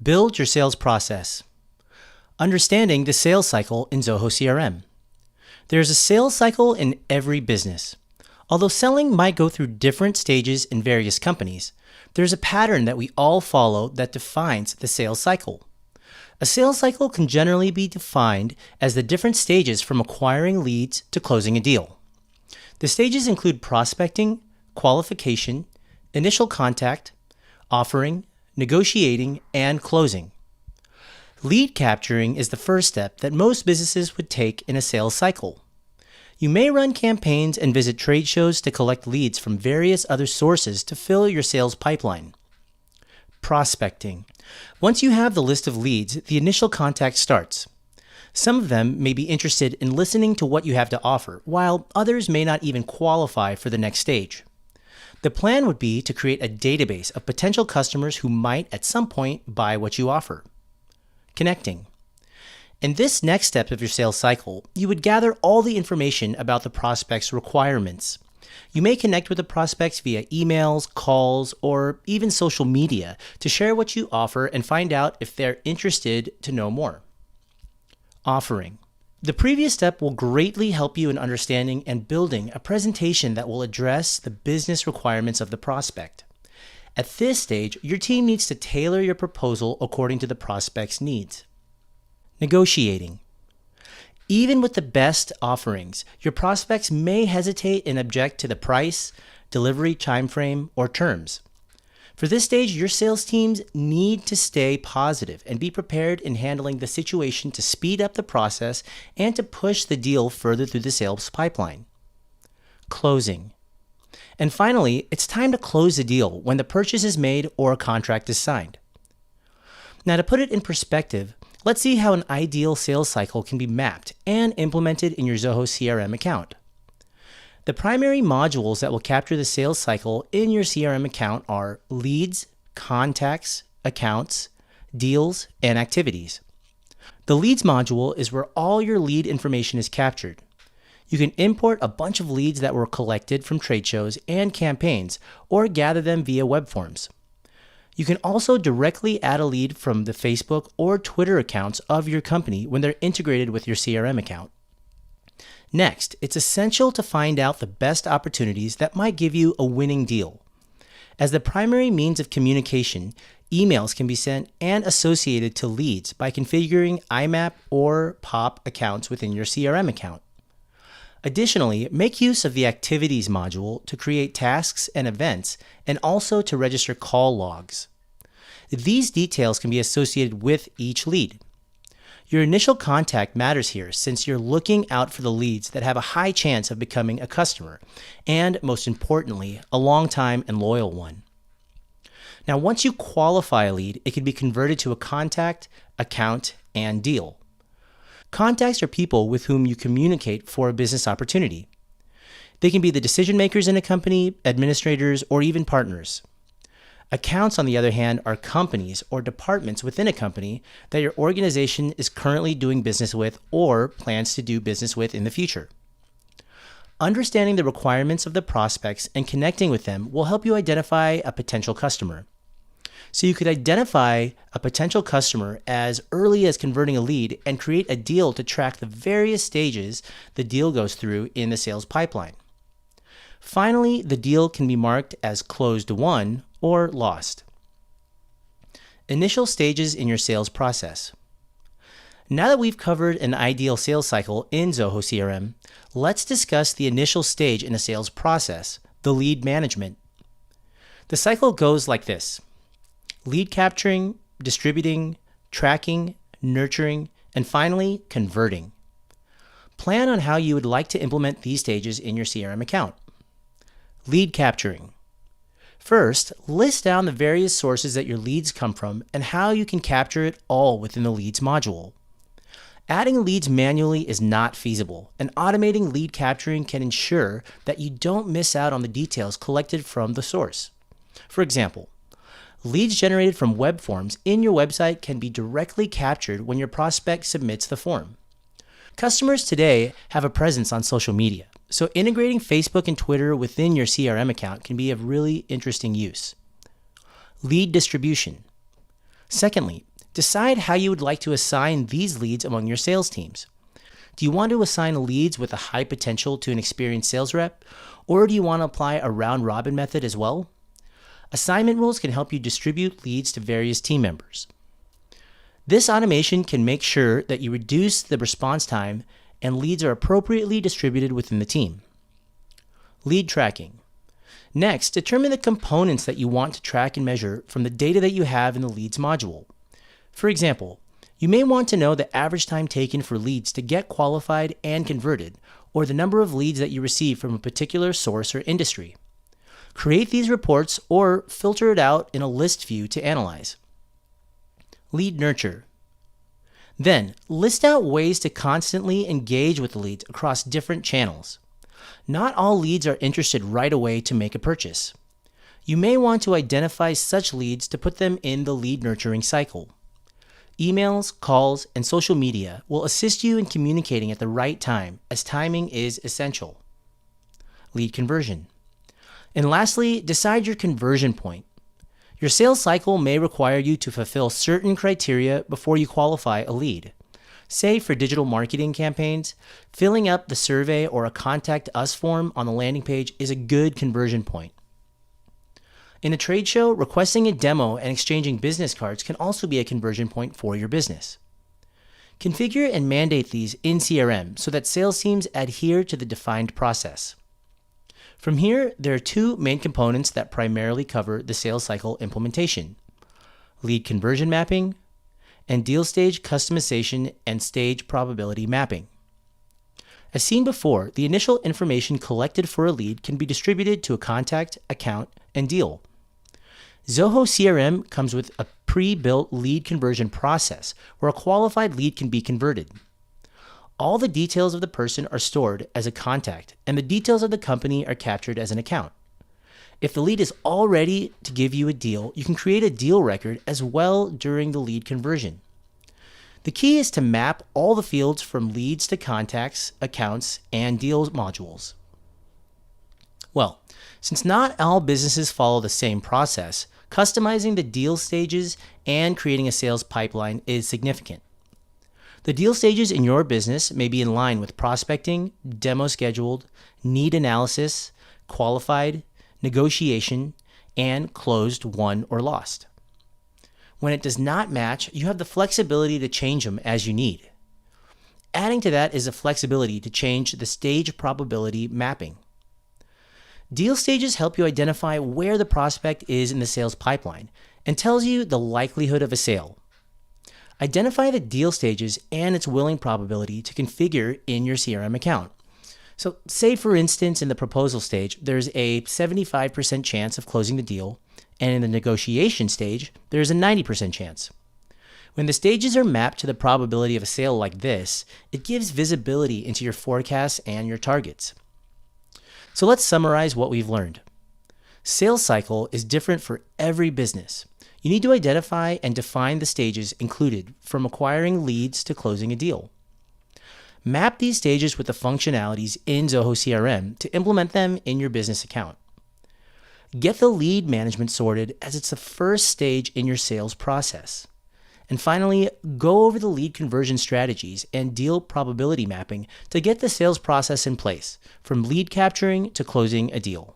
Build your sales process. Understanding the sales cycle in Zoho CRM. There's a sales cycle in every business. Although selling might go through different stages in various companies, there's a pattern that we all follow that defines the sales cycle. A sales cycle can generally be defined as the different stages from acquiring leads to closing a deal. The stages include prospecting, qualification, initial contact, offering, negotiating, and closing. Lead capturing is the first step that most businesses would take in a sales cycle. You may run campaigns and visit trade shows to collect leads from various other sources to fill your sales pipeline. Prospecting. Once you have the list of leads, the initial contact starts. Some of them may be interested in listening to what you have to offer, while others may not even qualify for the next stage. The plan would be to create a database of potential customers who might at some point buy what you offer. Connecting. In this next step of your sales cycle, you would gather all the information about the prospect's requirements. You may connect with the prospects via emails, calls, or even social media to share what you offer and find out if they're interested to know more. Offering. The previous step will greatly help you in understanding and building a presentation that will address the business requirements of the prospect. At this stage, your team needs to tailor your proposal according to the prospect's needs. Negotiating. Even with the best offerings, your prospects may hesitate and object to the price, delivery timeframe, or terms. For this stage, your sales teams need to stay positive and be prepared in handling the situation to speed up the process and to push the deal further through the sales pipeline. Closing. And finally, it's time to close the deal when the purchase is made or a contract is signed. Now, to put it in perspective, let's see how an ideal sales cycle can be mapped and implemented in your Zoho CRM account. The primary modules that will capture the sales cycle in your CRM account are leads, contacts, accounts, deals, and activities. The leads module is where all your lead information is captured. You can import a bunch of leads that were collected from trade shows and campaigns, or gather them via web forms. You can also directly add a lead from the Facebook or Twitter accounts of your company when they're integrated with your CRM account. Next, it's essential to find out the best opportunities that might give you a winning deal. As the primary means of communication, emails can be sent and associated to leads by configuring IMAP or POP accounts within your CRM account. Additionally, make use of the Activities module to create tasks and events, and also to register call logs. These details can be associated with each lead. Your initial contact matters here since you're looking out for the leads that have a high chance of becoming a customer, and most importantly, a long-time and loyal one. Now, once you qualify a lead, it can be converted to a contact, account, and deal. Contacts are people with whom you communicate for a business opportunity. They can be the decision makers in a company, administrators, or even partners. Accounts, on the other hand, are companies or departments within a company that your organization is currently doing business with or plans to do business with in the future. Understanding the requirements of the prospects and connecting with them will help you identify a potential customer. So you could identify a potential customer as early as converting a lead and create a deal to track the various stages the deal goes through in the sales pipeline. Finally, the deal can be marked as closed won or lost. Initial stages in your sales process. Now that we've covered an ideal sales cycle in Zoho CRM, let's discuss the initial stage in a sales process, the lead management. The cycle goes like this: lead capturing, distributing, tracking, nurturing, and finally, converting. Plan on how you would like to implement these stages in your CRM account. Lead capturing. First, list down the various sources that your leads come from and how you can capture it all within the leads module. Adding leads manually is not feasible, and automating lead capturing can ensure that you don't miss out on the details collected from the source. For example, leads generated from web forms in your website can be directly captured when your prospect submits the form. Customers today have a presence on social media, so integrating Facebook and Twitter within your CRM account can be of really interesting use. Lead distribution. Secondly, decide how you would like to assign these leads among your sales teams. Do you want to assign leads with a high potential to an experienced sales rep, or do you want to apply a round-robin method as well? Assignment rules can help you distribute leads to various team members. This automation can make sure that you reduce the response time and leads are appropriately distributed within the team. Lead tracking. Next, determine the components that you want to track and measure from the data that you have in the leads module. For example, you may want to know the average time taken for leads to get qualified and converted, or the number of leads that you receive from a particular source or industry. Create these reports or filter it out in a list view to analyze. Lead nurture. Then, list out ways to constantly engage with the leads across different channels. Not all leads are interested right away to make a purchase. You may want to identify such leads to put them in the lead nurturing cycle. Emails, calls, and social media will assist you in communicating at the right time, as timing is essential. Lead conversion. And lastly, decide your conversion point. Your sales cycle may require you to fulfill certain criteria before you qualify a lead. Say for digital marketing campaigns, filling up the survey or a contact us form on the landing page is a good conversion point. In a trade show, requesting a demo and exchanging business cards can also be a conversion point for your business. Configure and mandate these in CRM so that sales teams adhere to the defined process. From here, there are two main components that primarily cover the sales cycle implementation: lead conversion mapping and deal stage customization and stage probability mapping. As seen before, the initial information collected for a lead can be distributed to a contact, account, and deal. Zoho CRM comes with a pre-built lead conversion process where a qualified lead can be converted. All the details of the person are stored as a contact, and the details of the company are captured as an account. If the lead is all ready to give you a deal, you can create a deal record as well during the lead conversion. The key is to map all the fields from leads to contacts, accounts, and deals modules. Well, since not all businesses follow the same process, customizing the deal stages and creating a sales pipeline is significant. The deal stages in your business may be in line with prospecting, demo scheduled, need analysis, qualified, negotiation, and closed, won, or lost. When it does not match, you have the flexibility to change them as you need. Adding to that is the flexibility to change the stage probability mapping. Deal stages help you identify where the prospect is in the sales pipeline and tells you the likelihood of a sale. Identify the deal stages and its willing probability to configure in your CRM account. So say for instance in the proposal stage, there's a 75% chance of closing the deal, and in the negotiation stage, there's a 90% chance. When the stages are mapped to the probability of a sale like this, it gives visibility into your forecasts and your targets. So let's summarize what we've learned. Sales cycle is different for every business. You need to identify and define the stages included from acquiring leads to closing a deal. Map these stages with the functionalities in Zoho CRM to implement them in your business account. Get the lead management sorted as it's the first stage in your sales process. And finally, go over the lead conversion strategies and deal probability mapping to get the sales process in place, from lead capturing to closing a deal.